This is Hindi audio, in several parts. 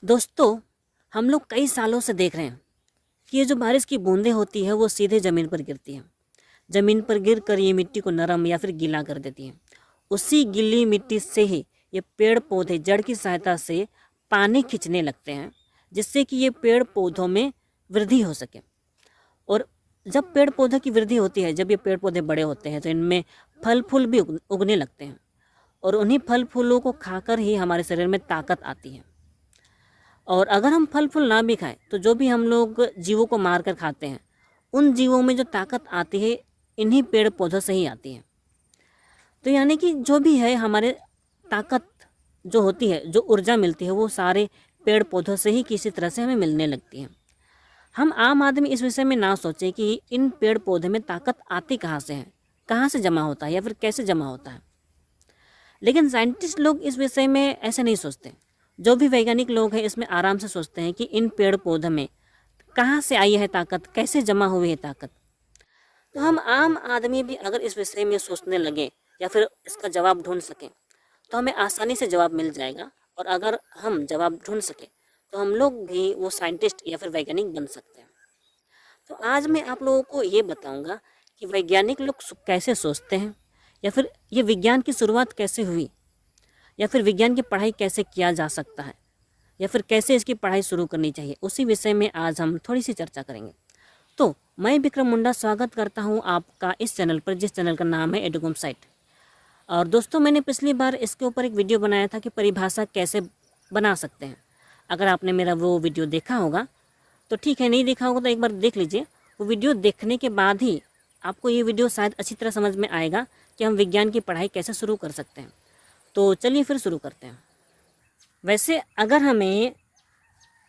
दोस्तों, हम लोग कई सालों से देख रहे हैं कि ये जो बारिश की बूंदें होती है वो सीधे ज़मीन पर गिरती हैं। ज़मीन पर गिर कर ये मिट्टी को नरम या फिर गीला कर देती हैं। उसी गीली मिट्टी से ही ये पेड़ पौधे जड़ की सहायता से पानी खींचने लगते हैं, जिससे कि ये पेड़ पौधों में वृद्धि हो सके। और जब पेड़ पौधों की वृद्धि होती है, जब ये पेड़ पौधे बड़े होते हैं तो इनमें फल फूल भी उगने लगते हैं। और उन्हीं फल फूलों को खाकर ही हमारे शरीर में ताकत आती है। और अगर हम फल फूल ना भी खाएं तो जो भी हम लोग जीवों को मार कर खाते हैं, उन जीवों में जो ताकत आती है इन्हीं पेड़ पौधों से ही आती है। तो यानी कि जो भी है हमारे ताकत जो होती है, जो ऊर्जा मिलती है, वो सारे पेड़ पौधों से ही किसी तरह से हमें मिलने लगती है। हम आम आदमी इस विषय में ना सोचें कि इन पेड़ पौधे में ताकत आती कहाँ से है, कहाँ से जमा होता है या फिर कैसे जमा होता है। लेकिन साइंटिस्ट लोग इस विषय में ऐसे नहीं सोचते। जो भी वैज्ञानिक लोग हैं इसमें आराम से सोचते हैं कि इन पेड़ पौधों में कहाँ से आई है ताकत, कैसे जमा हुई है ताकत। तो हम आम आदमी भी अगर इस विषय में सोचने लगे या फिर इसका जवाब ढूंढ सकें तो हमें आसानी से जवाब मिल जाएगा। और अगर हम जवाब ढूंढ सकें तो हम लोग भी वो साइंटिस्ट या फिर वैज्ञानिक बन सकते हैं। तो आज मैं आप लोगों को ये बताऊंगा कि वैज्ञानिक लोग कैसे सोचते हैं, या फिर ये विज्ञान की शुरुआत कैसे हुई, या फिर विज्ञान की पढ़ाई कैसे किया जा सकता है, या फिर कैसे इसकी पढ़ाई शुरू करनी चाहिए। उसी विषय में आज हम थोड़ी सी चर्चा करेंगे। तो मैं विक्रम मुंडा स्वागत करता हूं आपका इस चैनल पर, जिस चैनल का नाम है एडुकॉम साइट। और दोस्तों, मैंने पिछली बार इसके ऊपर एक वीडियो बनाया था कि परिभाषा कैसे बना सकते हैं। अगर आपने मेरा वो वीडियो देखा होगा तो ठीक है, नहीं देखा होगा तो एक बार देख लीजिए। वो वीडियो देखने के बाद ही आपको ये वीडियो शायद अच्छी तरह समझ में आएगा कि हम विज्ञान की पढ़ाई कैसे शुरू कर सकते हैं। तो चलिए फिर शुरू करते हैं। वैसे अगर हमें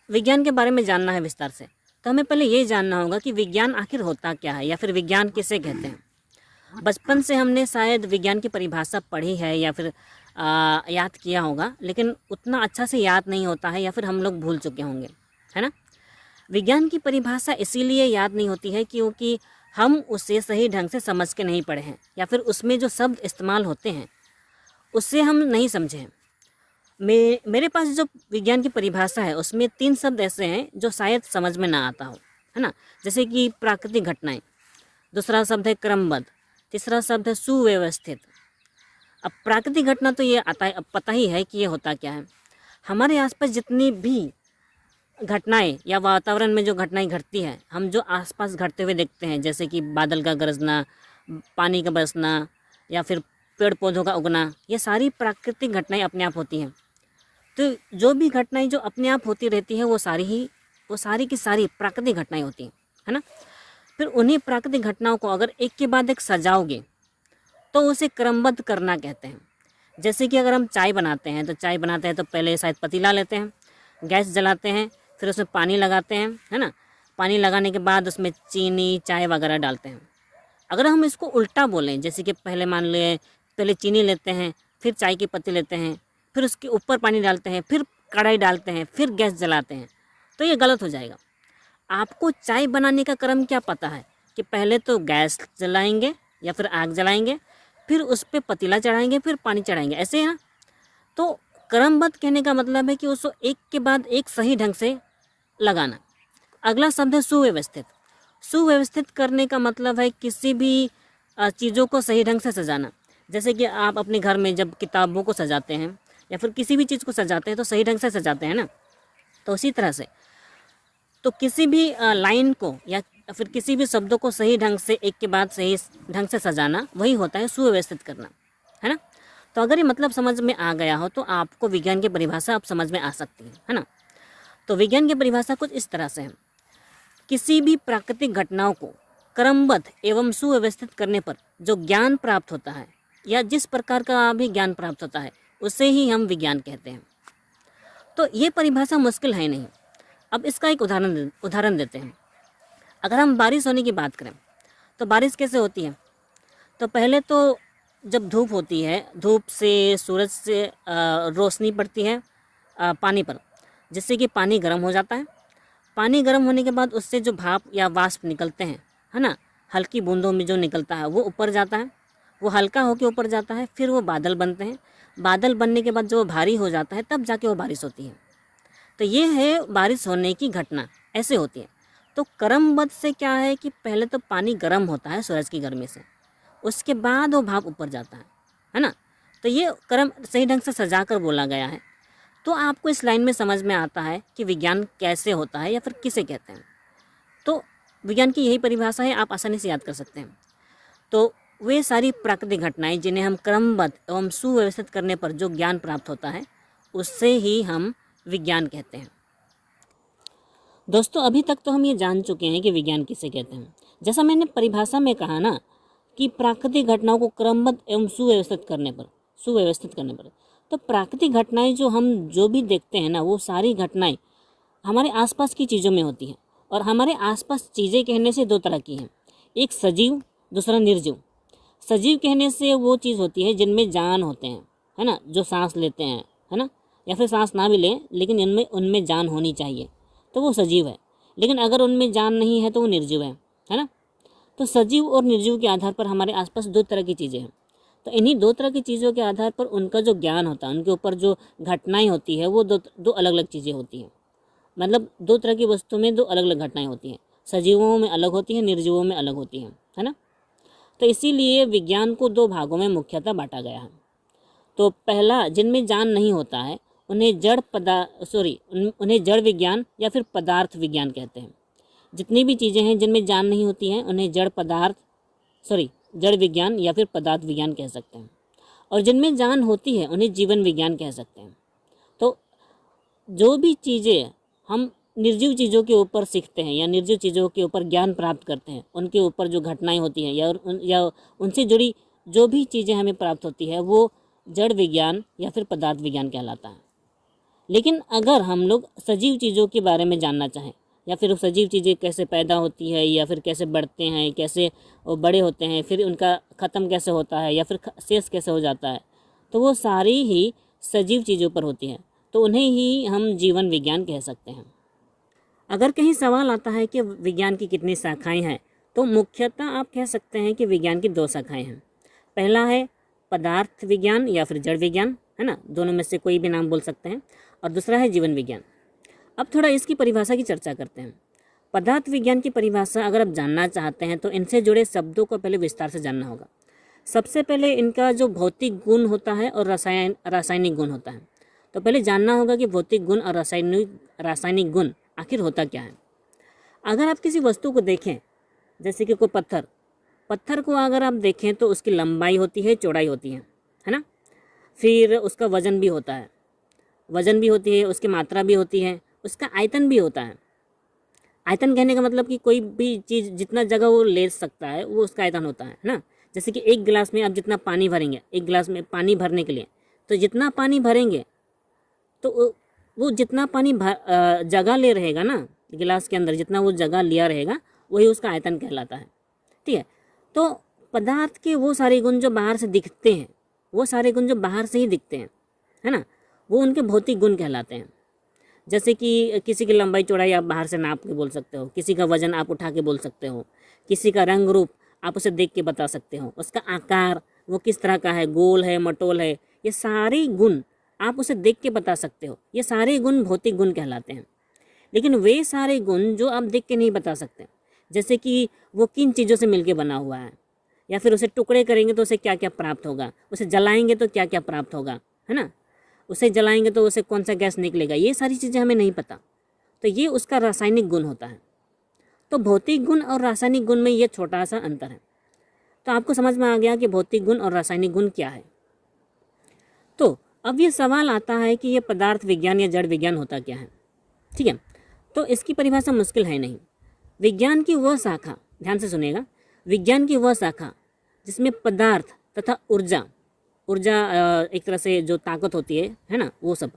विज्ञान के बारे में जानना है विस्तार से, तो हमें पहले ये जानना होगा कि विज्ञान आखिर होता क्या है, या फिर विज्ञान किसे कहते हैं। बचपन से हमने शायद विज्ञान की परिभाषा पढ़ी है या फिर याद किया होगा, लेकिन उतना अच्छा से याद नहीं होता है या फिर हम लोग भूल चुके होंगे, है ना। विज्ञान की परिभाषा इसीलिए याद नहीं होती है क्योंकि हम उसे सही ढंग से समझ के नहीं पढ़े हैं, या फिर उसमें जो शब्द इस्तेमाल होते हैं उससे हम नहीं समझे हैं। मेरे पास जो विज्ञान की परिभाषा है उसमें 3 शब्द ऐसे हैं जो शायद समझ में ना आता हो, है ना। जैसे कि प्राकृतिक घटनाएं, दूसरा शब्द है क्रमबद्ध, तीसरा शब्द है सुव्यवस्थित। अब प्राकृतिक घटना तो ये आता है, अब पता ही है कि ये होता क्या है। हमारे आसपास जितनी भी घटनाएं या वातावरण में जो घटनाएं घटती हैं, हम जो आसपास घटते हुए देखते हैं, जैसे कि बादल का गरजना, पानी का बरसना, या फिर पेड़ पौधों का उगना, ये सारी प्राकृतिक घटनाएं अपने आप होती हैं। तो जो भी घटनाएं जो अपने आप होती रहती हैं वो सारी की सारी प्राकृतिक घटनाएं होती हैं, है ना। फिर उन्हीं प्राकृतिक घटनाओं को अगर एक के बाद एक सजाओगे तो उसे क्रमबद्ध करना कहते हैं। जैसे कि अगर हम चाय बनाते हैं तो पहले शायद पतीला लेते हैं, गैस जलाते हैं, फिर उसमें पानी लगाते हैं, है ना। पानी लगाने के बाद उसमें चीनी, चाय वगैरह डालते हैं। अगर हम इसको उल्टा बोलें, जैसे कि पहले मान लें, पहले चीनी लेते हैं, फिर चाय की पत्ती लेते हैं, फिर उसके ऊपर पानी डालते हैं, फिर कढ़ाई डालते हैं, फिर गैस जलाते हैं, तो ये गलत हो जाएगा। आपको चाय बनाने का क्रम क्या पता है कि पहले तो गैस जलाएंगे या फिर आग जलाएंगे, फिर उस पर पतीला चढ़ाएंगे, फिर पानी चढ़ाएंगे, ऐसे है ना। तो क्रमबद्ध कहने का मतलब है कि उसको एक के बाद एक सही ढंग से लगाना। अगला शब्द है सुव्यवस्थित। सुव्यवस्थित करने का मतलब है किसी भी चीज़ों को सही ढंग से सजाना। जैसे कि आप अपने घर में जब किताबों को सजाते हैं या फिर किसी भी चीज़ को सजाते हैं तो सही ढंग से सजाते हैं ना। तो उसी तरह से तो किसी भी लाइन को या फिर किसी भी शब्दों को सही ढंग से एक के बाद सही ढंग से सजाना, वही होता है सुव्यवस्थित करना, है ना। तो अगर ये मतलब समझ में आ गया हो तो आपको विज्ञान की परिभाषा अब समझ में आ सकती है ना। तो विज्ञान की परिभाषा कुछ इस तरह से है। किसी भी प्राकृतिक घटनाओं को क्रमबद्ध एवं सुव्यवस्थित करने पर जो ज्ञान प्राप्त होता है, या जिस प्रकार का भी ज्ञान प्राप्त होता है, उसे ही हम विज्ञान कहते हैं। तो ये परिभाषा मुश्किल है नहीं। अब इसका एक उदाहरण देते हैं। अगर हम बारिश होने की बात करें तो बारिश कैसे होती है। तो पहले तो जब धूप होती है, धूप से, सूरज से रोशनी पड़ती है पानी पर, जिससे कि पानी गर्म हो जाता है। पानी गर्म होने के बाद उससे जो भाप या वाष्प निकलते हैं, है ना, हल्की बूंदों में जो निकलता है वो ऊपर जाता है, वो हल्का होकर ऊपर जाता है, फिर वो बादल बनते हैं। बादल बनने के बाद जो भारी हो जाता है तब जाके वो बारिश होती है। तो ये है बारिश होने की घटना, ऐसे होती है। तो क्रमबद्ध से क्या है कि पहले तो पानी गर्म होता है सूरज की गर्मी से, उसके बाद वो भाप ऊपर जाता है ना। तो ये क्रम सही ढंग से सजा कर बोला गया है। तो आपको इस लाइन में समझ में आता है कि विज्ञान कैसे होता है या फिर किसे कहते हैं। तो विज्ञान की यही परिभाषा है, आप आसानी से याद कर सकते हैं। तो वे सारी प्राकृतिक घटनाएं जिन्हें हम क्रमबद्ध एवं सुव्यवस्थित करने पर जो ज्ञान प्राप्त होता है, उससे ही हम विज्ञान कहते हैं। दोस्तों, अभी तक तो हम ये जान चुके हैं कि विज्ञान किसे कहते हैं। जैसा मैंने परिभाषा में कहा ना कि प्राकृतिक घटनाओं को क्रमबद्ध एवं सुव्यवस्थित करने पर, तो प्राकृतिक घटनाएं जो भी देखते हैं ना, वो सारी घटनाएं हमारे आसपास की चीज़ों में होती हैं। और हमारे आसपास चीज़ें कहने से दो तरह की हैं, एक सजीव, दूसरा निर्जीव। सजीव कहने से वो चीज़ होती है जिनमें जान होते हैं, है ना, जो सांस लेते हैं, है ना, या फिर सांस ना भी लें लेकिन उनमें जान होनी चाहिए, तो वो सजीव है। लेकिन अगर उनमें जान नहीं है तो वो निर्जीव है ना। तो सजीव और निर्जीव के आधार पर हमारे आसपास दो तरह की चीज़ें हैं। तो इन्हीं दो तरह की चीज़ों के आधार पर उनका जो ज्ञान होता है, उनके ऊपर जो घटनाएं होती है, वो दो अलग अलग चीज़ें होती हैं। मतलब दो तरह की वस्तु में दो अलग अलग घटनाएं होती हैं, सजीवों में अलग होती हैं, निर्जीवों में अलग होती हैं, है ना। तो इसीलिए विज्ञान को दो भागों में मुख्यतः बांटा गया है। तो पहला, जिनमें जान नहीं होता है उन्हें जड़ विज्ञान या फिर पदार्थ विज्ञान कहते हैं। जितनी भी चीज़ें हैं जिनमें जान नहीं होती हैं उन्हें जड़ विज्ञान या फिर पदार्थ विज्ञान कह सकते हैं। और जिनमें जान होती है उन्हें जीवन विज्ञान कह सकते हैं। तो जो भी चीज़ें हम निर्जीव चीज़ों के ऊपर सीखते हैं या निर्जीव चीज़ों के ऊपर ज्ञान प्राप्त करते हैं, उनके ऊपर जो घटनाएं होती हैं या उनसे जुड़ी जो भी चीज़ें हमें प्राप्त होती है, वो जड़ विज्ञान या फिर पदार्थ विज्ञान कहलाता है। लेकिन अगर हम लोग सजीव चीज़ों के बारे में जानना चाहें या फिर सजीव चीज़ें कैसे पैदा होती है या फिर कैसे बढ़ते हैं, कैसे वो बड़े होते हैं, फिर उनका ख़त्म कैसे होता है या फिर शेष कैसे हो जाता है, तो वो सारी ही सजीव चीज़ों पर होती हैं, तो उन्हें ही हम जीवन विज्ञान कह सकते हैं। अगर कहीं सवाल आता है कि विज्ञान की कितनी शाखाएं हैं, तो मुख्यतः आप कह सकते हैं कि विज्ञान की दो शाखाएं हैं। पहला है पदार्थ विज्ञान या फिर जड़ विज्ञान, है ना, दोनों में से कोई भी नाम बोल सकते हैं। और दूसरा है जीवन विज्ञान। अब थोड़ा इसकी परिभाषा की चर्चा करते हैं। पदार्थ विज्ञान की परिभाषा अगर आप जानना चाहते हैं तो इनसे जुड़े शब्दों को पहले विस्तार से जानना होगा। सबसे पहले इनका जो भौतिक गुण होता है और रासायनिक गुण होता है। तो पहले जानना होगा कि भौतिक गुण और रासायनिक गुण आखिर होता क्या है। अगर आप किसी वस्तु को देखें, जैसे कि कोई पत्थर को अगर आप देखें तो उसकी लंबाई होती है, चौड़ाई होती है ना। फिर उसका वज़न भी होता है, उसकी मात्रा भी होती है, उसका आयतन भी होता है। आयतन कहने का मतलब कि कोई भी चीज़ जितना जगह वो ले सकता है वो उसका आयतन होता है ना। जैसे कि एक गिलास में आप जितना पानी भरेंगे, एक गिलास में पानी भरने के लिए, तो जितना पानी भरेंगे तो वो जितना पानी जगह ले रहेगा ना गिलास के अंदर, जितना वो जगह लिया रहेगा वही उसका आयतन कहलाता है। ठीक है। तो पदार्थ के वो सारे गुण जो बाहर से दिखते हैं, वो सारे गुण जो बाहर से ही दिखते हैं, है ना, वो उनके भौतिक गुण कहलाते हैं। जैसे कि किसी की लंबाई चौड़ाई आप बाहर से नाप के बोल सकते हो, किसी का वजन आप उठा के बोल सकते हो, किसी का रंग रूप आप उसे देख के बता सकते हो, उसका आकार वो किस तरह का है, गोल है, मटोल है, ये सारे गुण आप उसे देख के बता सकते हो। ये सारे गुण भौतिक गुण कहलाते हैं। लेकिन वे सारे गुण जो आप देख के नहीं बता सकते, जैसे कि वो किन चीज़ों से मिलके बना हुआ है, या फिर उसे टुकड़े करेंगे तो उसे क्या क्या प्राप्त होगा, उसे जलाएंगे तो क्या क्या प्राप्त होगा, है ना, उसे जलाएंगे तो उसे कौन सा गैस निकलेगा, ये सारी चीज़ें हमें नहीं पता। तो ये उसका रासायनिक गुण होता है। तो भौतिक गुण और रासायनिक गुण में ये छोटा सा अंतर है। तो आपको समझ में आ गया कि भौतिक गुण और रासायनिक गुण क्या है। तो अब ये सवाल आता है कि ये पदार्थ विज्ञान या जड़ विज्ञान होता क्या है। ठीक है। तो इसकी परिभाषा मुश्किल है नहीं। विज्ञान की वह शाखा, ध्यान से सुनिएगा, विज्ञान की वह शाखा जिसमें पदार्थ तथा ऊर्जा एक तरह से जो ताकत होती है ना, वो सब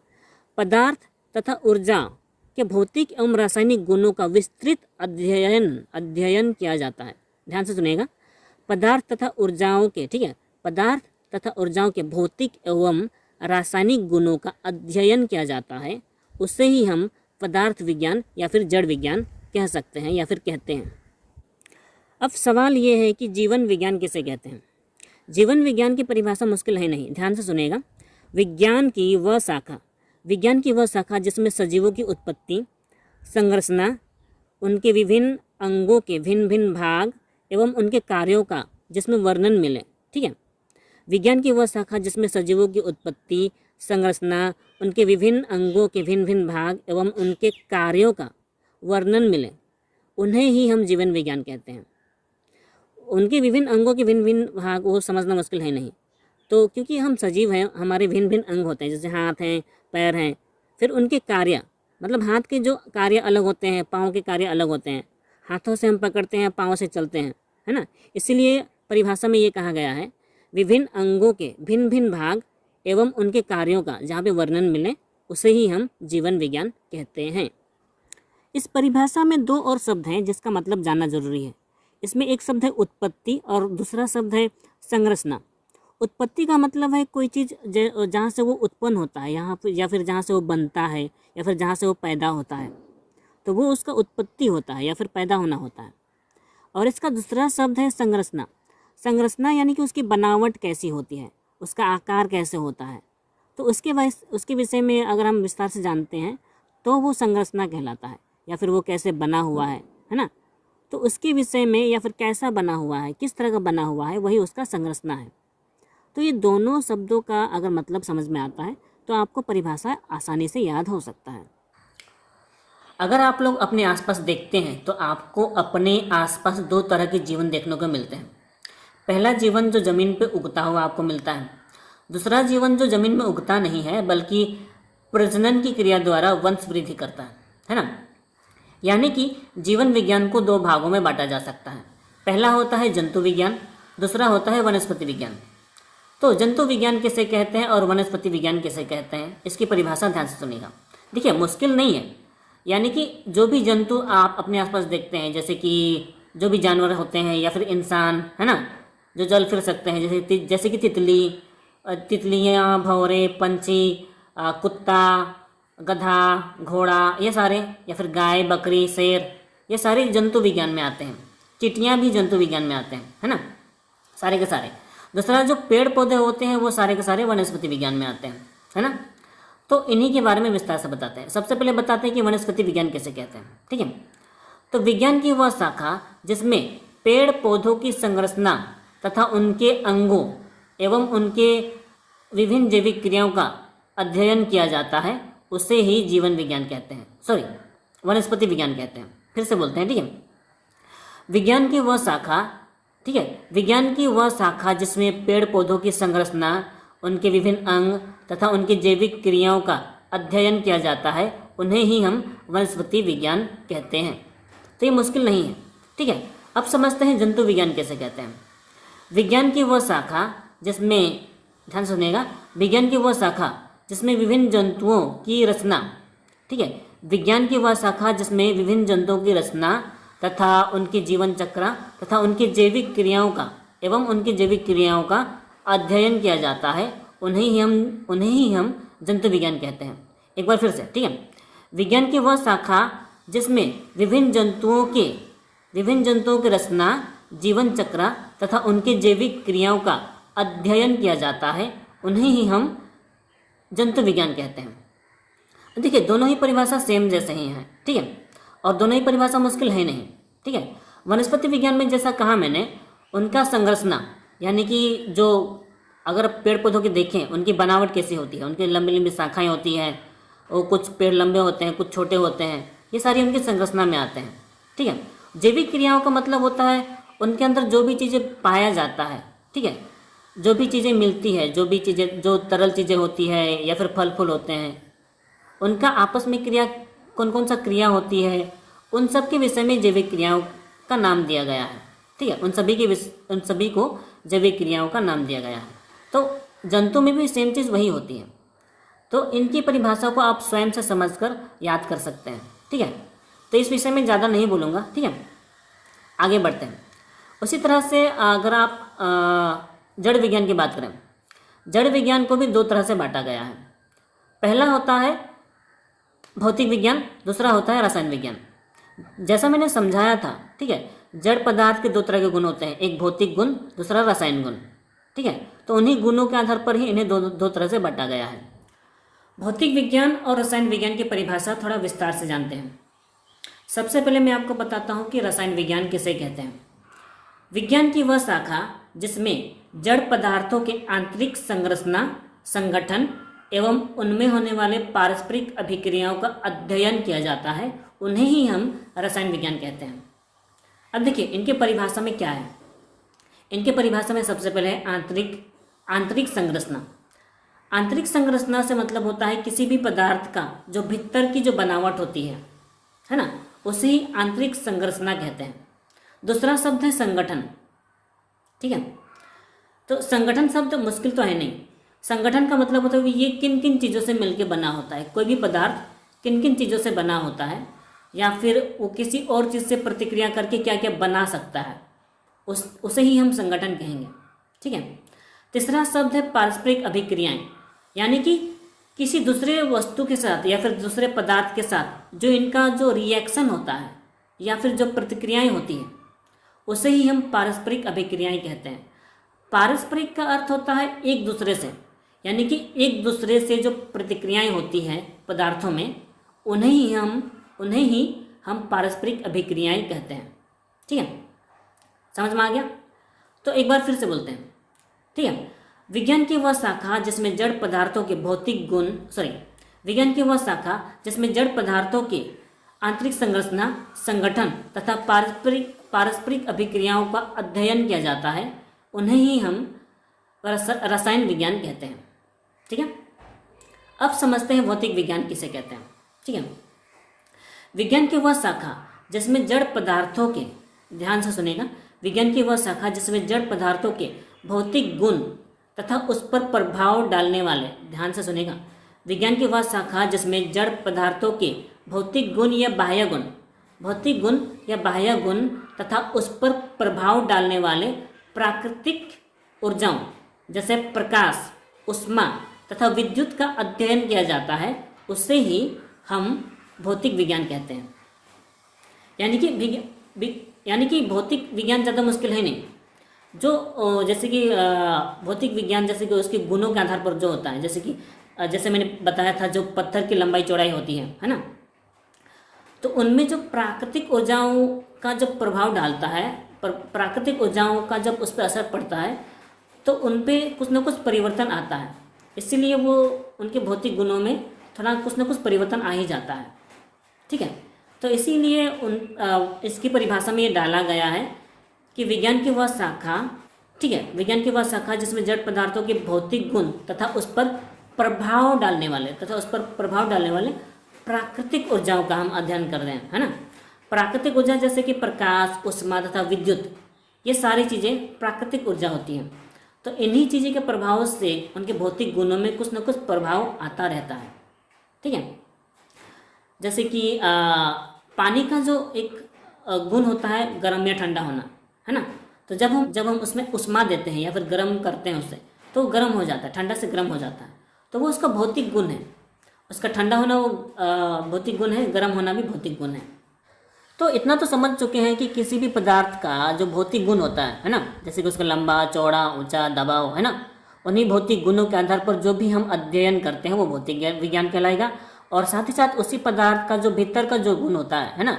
पदार्थ तथा ऊर्जा के भौतिक एवं रासायनिक गुणों का विस्तृत अध्ययन किया जाता है। ध्यान से सुनिएगा, पदार्थ तथा ऊर्जाओं के, ठीक है, पदार्थ तथा ऊर्जाओं के भौतिक एवं रासायनिक गुणों का अध्ययन किया जाता है, उससे ही हम पदार्थ विज्ञान या फिर जड़ विज्ञान कह सकते हैं या फिर कहते हैं। अब सवाल ये है कि जीवन विज्ञान किसे कहते हैं। जीवन विज्ञान की परिभाषा मुश्किल है नहीं, ध्यान से सुनिएगा। विज्ञान की वह शाखा विज्ञान की वह शाखा जिसमें सजीवों की उत्पत्ति, संरचना, उनके विभिन्न अंगों के भिन्न भिन्न भाग एवं उनके कार्यों का जिसमें वर्णन मिले। ठीक है, विज्ञान की वह शाखा जिसमें सजीवों की उत्पत्ति, संरचना, उनके विभिन्न अंगों के भिन्न भिन्न भाग एवं उनके कार्यों का वर्णन मिले, उन्हें ही हम जीवन विज्ञान कहते हैं। उनके विभिन्न अंगों के भिन्न भिन्न भाग वो समझना मुश्किल है नहीं, तो क्योंकि हम सजीव हैं, हमारे भिन्न भिन्न अंग होते हैं, जैसे हाथ हैं, पैर हैं, फिर उनके कार्य, मतलब हाथ के जो कार्य अलग होते हैं, पाँव के कार्य अलग होते हैं, हाथों से हम पकड़ते हैं, पाँव से चलते हैं, है ना। इसीलिए परिभाषा में ये कहा गया है, विभिन्न अंगों के भिन्न भिन्न भाग एवं उनके कार्यों का जहाँ पे वर्णन मिले उसे ही हम जीवन विज्ञान कहते हैं। इस परिभाषा में दो और शब्द हैं जिसका मतलब जानना जरूरी है। इसमें एक शब्द है उत्पत्ति और दूसरा शब्द है संरचना। उत्पत्ति का मतलब है कोई चीज़ जहाँ से वो उत्पन्न होता है, यहाँ पर, या फिर जहाँ से वो बनता है, या फिर जहाँ से वो पैदा होता है, तो वो उसका उत्पत्ति होता है या फिर पैदा होना होता है। और इसका दूसरा शब्द है संरचना। संरचना यानी कि उसकी बनावट कैसी होती है, उसका आकार कैसे होता है, तो उसके विषय में अगर हम विस्तार से जानते हैं तो वो संरचना कहलाता है, या फिर वो कैसे बना हुआ है ना, तो उसके विषय में, या फिर कैसा बना हुआ है, किस तरह का बना हुआ है, वही उसका संरचना है। तो ये दोनों शब्दों का अगर मतलब समझ में आता है तो आपको परिभाषा आसानी से याद हो सकता है। अगर आप लोग अपने आसपास देखते हैं तो आपको अपने आसपास दो तरह के जीवन देखने को मिलते हैं। पहला जीवन जो ज़मीन पे उगता हुआ आपको मिलता है, दूसरा जीवन जो ज़मीन में उगता नहीं है बल्कि प्रजनन की क्रिया द्वारा वंश वृद्धि करता है ना। यानी कि जीवन विज्ञान को दो भागों में बांटा जा सकता है। पहला होता है जंतु विज्ञान, दूसरा होता है वनस्पति विज्ञान। तो जंतु विज्ञान किसे कहते हैं और वनस्पति विज्ञान किसे कहते हैं, इसकी परिभाषा ध्यान से सुनिएगा। देखिए, मुश्किल नहीं है, यानी कि जो भी जंतु आप अपने आसपास देखते हैं, जैसे कि जो भी जानवर होते हैं या फिर इंसान, है ना, जो जल फिर सकते हैं, जैसे कि तितलियाँ, भंवरे, पंछी, कुत्ता, गधा, घोड़ा, ये सारे, या फिर गाय, बकरी, शेर, ये सारे जंतु विज्ञान में आते हैं। चींटियाँ भी जंतु विज्ञान में आते हैं, है ना, सारे के सारे। दूसरा जो पेड़ पौधे होते हैं वो सारे के सारे वनस्पति विज्ञान में आते हैं, है ना। तो इन्हीं के बारे में विस्तार से बताते हैं। सबसे पहले बताते हैं कि वनस्पति विज्ञान किसे कहते हैं। ठीक है, तो विज्ञान की वह शाखा जिसमें पेड़ पौधों की संरचना तथा उनके अंगों एवं उनके विभिन्न जैविक क्रियाओं का अध्ययन किया जाता है, उसे ही जीवन विज्ञान कहते हैं, वनस्पति विज्ञान कहते हैं। फिर से बोलते हैं, ठीक है, विज्ञान की वह शाखा, ठीक है, विज्ञान की वह शाखा जिसमें पेड़ पौधों की संरचना, उनके विभिन्न अंग तथा उनकी जैविक क्रियाओं का अध्ययन किया जाता है, उन्हें ही हम वनस्पति विज्ञान कहते हैं। तो ये मुश्किल नहीं है। ठीक है, अब समझते हैं जंतु विज्ञान कैसे कहते हैं। विज्ञान की वह शाखा जिसमें, ध्यान सुनिएगा, विज्ञान की वह शाखा जिसमें विभिन्न जंतुओं की रचना, ठीक है, विज्ञान की वह शाखा जिसमें विभिन्न जंतुओं की रचना तथा उनके जीवन चक्र तथा उनकी जैविक क्रियाओं का एवं उनकी जैविक क्रियाओं का अध्ययन किया जाता है, उन्हें ही हम जंतु विज्ञान कहते हैं। एक बार फिर से, ठीक है, विज्ञान की वह शाखा जिसमें विभिन्न जंतुओं की रचना, जीवन चक्र तथा उनके जैविक क्रियाओं का अध्ययन किया जाता है, उन्हें ही हम जंतु विज्ञान कहते हैं। देखिए, दोनों ही परिभाषा सेम जैसे ही हैं, ठीक है, और दोनों ही परिभाषा मुश्किल है नहीं। ठीक है, वनस्पति विज्ञान में जैसा कहा मैंने, उनका संरचना, यानी कि जो अगर पेड़ पौधों की देखें, उनकी बनावट कैसी होती है, उनकी लंबी लंबी शाखाएं होती हैं, वो कुछ पेड़ लंबे होते हैं, कुछ छोटे होते हैं, ये सारी उनकी संरचना में आते हैं। ठीक है, जैविक क्रियाओं का मतलब होता है उनके अंदर जो भी चीज़ें पाया जाता है, ठीक है, जो भी चीज़ें मिलती है, जो तरल चीज़ें होती है या फिर फल फूल होते हैं, उनका आपस में क्रिया, कौन कौन सा क्रिया होती है, उन सब के विषय में जैविक क्रियाओं का नाम दिया गया है। ठीक है, उन सभी को जैविक क्रियाओं का नाम दिया गया है। तो जंतु में भी सेम चीज़ वही होती है। तो इनकी परिभाषा को आप स्वयं से समझकर याद कर सकते हैं। ठीक है, तो इस विषय में ज़्यादा नहीं बोलूँगा। ठीक है, आगे बढ़ते हैं। उसी तरह से अगर आप जड़ विज्ञान की बात करें, जड़ विज्ञान को भी दो तरह से बांटा गया है। पहला होता है भौतिक विज्ञान, दूसरा होता है रसायन विज्ञान। जैसा मैंने समझाया था, ठीक है, जड़ पदार्थ के दो तरह के गुण होते हैं, एक भौतिक गुण, दूसरा रसायन गुण। ठीक है, तो उन्हीं गुणों के आधार पर ही इन्हें दो तरह से बांटा गया है। भौतिक विज्ञान और रसायन विज्ञान की परिभाषा थोड़ा विस्तार से जानते हैं। सबसे पहले मैं आपको बताता हूँ कि रसायन विज्ञान किसे कहते हैं। विज्ञान की वह शाखा जिसमें जड़ पदार्थों के आंतरिक संरचना, संगठन एवं उनमें होने वाले पारस्परिक अभिक्रियाओं का अध्ययन किया जाता है, उन्हें ही हम रसायन विज्ञान कहते हैं। अब देखिए इनके परिभाषा में क्या है। इनके परिभाषा में सबसे पहले है आंतरिक संरचना। आंतरिक संरचना से मतलब होता है किसी भी पदार्थ का जो भीतर की जो बनावट होती है ना, उसे ही आंतरिक संरचना कहते हैं। दूसरा शब्द है संगठन। ठीक है, तो संगठन शब्द मुश्किल तो है नहीं। संगठन का मतलब होता है कि ये किन किन चीज़ों से मिलकर बना होता है, कोई भी पदार्थ किन किन चीज़ों से बना होता है, या फिर वो किसी और चीज़ से प्रतिक्रिया करके क्या क्या बना सकता है, उसे ही हम संगठन कहेंगे। ठीक है, तीसरा शब्द है पारस्परिक अभिक्रियाएं, यानी कि किसी दूसरे वस्तु के साथ या फिर दूसरे पदार्थ के साथ जो इनका जो रिएक्शन होता है या फिर जो प्रतिक्रियाएं होती हैं, उसे ही हम पारस्परिक अभिक्रियाएं कहते हैं। पारस्परिक का अर्थ होता है एक दूसरे से, यानी कि एक दूसरे से जो प्रतिक्रियाएं होती हैं पदार्थों में, उन्हें ही हम पारस्परिक अभिक्रियाएं कहते हैं। ठीक है, समझ में आ गया? तो एक बार फिर से बोलते हैं। ठीक है, विज्ञान की वह शाखा जिसमें जड़ पदार्थों के विज्ञान की वह शाखा जिसमें जड़ पदार्थों के आंतरिक संरचना, संगठन तथा पारस्परिक अभिक्रियाओं का अध्ययन किया जाता है, उन्हें ही हम रसायन विज्ञान कहते हैं। ठीक है, अब समझते हैं भौतिक विज्ञान किसे कहते हैं। ठीक है, विज्ञान की वह शाखा जिसमें जड़ पदार्थों के, ध्यान से सुनेगा, विज्ञान की वह शाखा जिसमें जड़ पदार्थों के भौतिक गुण तथा उस पर प्रभाव डालने वाले, ध्यान से सुनेगा, विज्ञान की वह शाखा जिसमें जड़ पदार्थों के भौतिक गुण या बाह्य गुण तथा उस पर प्रभाव डालने वाले प्राकृतिक ऊर्जाओं जैसे प्रकाश, ऊष्मा तथा विद्युत का अध्ययन किया जाता है, उससे ही हम भौतिक विज्ञान कहते हैं। यानी कि भौतिक विज्ञान ज़्यादा मुश्किल है नहीं। जो जैसे कि भौतिक विज्ञान जैसे कि उसके गुणों के आधार पर जो होता है, जैसे मैंने बताया था, जो पत्थर की लंबाई चौड़ाई होती है ना, तो उनमें जो प्राकृतिक ऊर्जाओं का जब प्रभाव डालता है, प्राकृतिक ऊर्जाओं का जब उस पर असर पड़ता है, तो उन पर कुछ ना कुछ परिवर्तन आता है। इसीलिए वो उनके भौतिक गुणों में थोड़ा कुछ ना कुछ परिवर्तन आ ही जाता है। ठीक है, तो इसीलिए इसकी परिभाषा में ये डाला गया है कि विज्ञान की वह शाखा, ठीक है, विज्ञान की वह शाखा जिसमें जड़ पदार्थों के भौतिक गुण तथा उस पर प्रभाव डालने वाले प्राकृतिक ऊर्जाओं का हम अध्ययन कर रहे हैं, है ना। प्राकृतिक ऊर्जा जैसे कि प्रकाश, ऊष्मा तथा विद्युत, ये सारी चीज़ें प्राकृतिक ऊर्जा होती हैं। तो इन्हीं चीज़ों के प्रभाव से उनके भौतिक गुणों में कुछ न कुछ प्रभाव आता रहता है। ठीक है, जैसे कि पानी का जो एक गुण होता है गर्म या ठंडा होना, है ना। तो जब हम उसमें ऊष्मा देते हैं या फिर गर्म करते हैं उससे, तो गर्म हो जाता है, ठंडा से गर्म हो जाता है। तो वो उसका भौतिक गुण है, उसका ठंडा होना वो भौतिक गुण है, गर्म होना भी भौतिक गुण है। तो इतना तो समझ चुके हैं कि किसी भी पदार्थ का जो भौतिक गुण होता है ना, जैसे कि उसका लंबा, चौड़ा, ऊंचा, दबाव, है ना, उन्हीं भौतिक गुणों के आधार पर जो भी हम अध्ययन करते हैं वो भौतिक विज्ञान कहलाएगा। और साथ ही साथ उसी पदार्थ का जो भीतर का जो गुण होता है ना,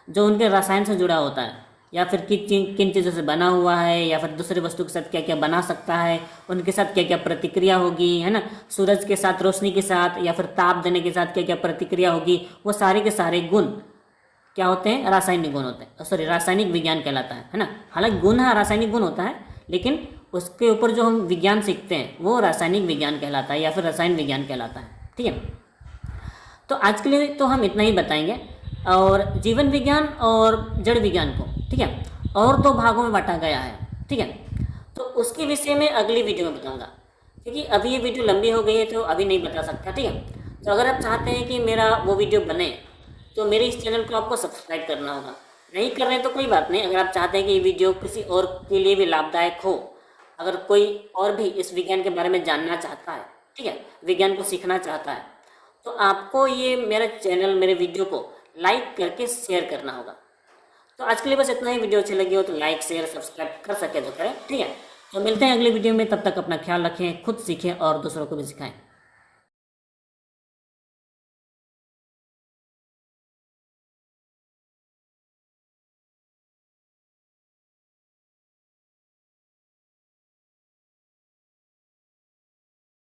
जो उनके रसायन से जुड़ा होता है, या फिर किन चीज़ों से बना हुआ है, या फिर दूसरे वस्तु के साथ क्या क्या बना सकता है, उनके साथ क्या क्या प्रतिक्रिया होगी, है ना, सूरज के साथ, रोशनी के साथ, या फिर ताप देने के साथ क्या क्या प्रतिक्रिया होगी, वो सारे के सारे गुण क्या होते हैं, रासायनिक गुण होते हैं। रासायनिक विज्ञान कहलाता है ना। हालांकि गुण है, रासायनिक गुण होता है, लेकिन उसके ऊपर जो हम विज्ञान सीखते हैं वो रासायनिक विज्ञान कहलाता है या फिर रसायन विज्ञान कहलाता है। ठीक है, तो आज के लिए तो हम इतना ही बताएंगे। और जीवन विज्ञान और जड़ विज्ञान को, ठीक है, और 2 भागों में बांटा गया है। ठीक है, तो उसके विषय में अगली वीडियो में बताऊंगा, क्योंकि अभी ये वीडियो लंबी हो गई है तो अभी नहीं बता सकता। ठीक है, तो अगर आप चाहते हैं कि मेरा वो वीडियो बने तो मेरे इस चैनल को आपको सब्सक्राइब करना होगा। नहीं कर रहे हैं तो कोई बात नहीं, अगर आप चाहते हैं कि ये वीडियो किसी और के लिए भी लाभदायक हो, अगर कोई और भी इस विज्ञान के बारे में जानना चाहता है, ठीक है, विज्ञान को सीखना चाहता है, तो आपको ये मेरा चैनल, मेरे वीडियो को लाइक करके शेयर करना होगा। तो आज के लिए बस इतना ही। वीडियो अच्छी लगी हो तो लाइक, शेयर, सब्सक्राइब कर सके तो करें। ठीक है, तो मिलते हैं अगले वीडियो में, तब तक अपना ख्याल रखें, खुद सीखें और दूसरों को भी सिखाएं।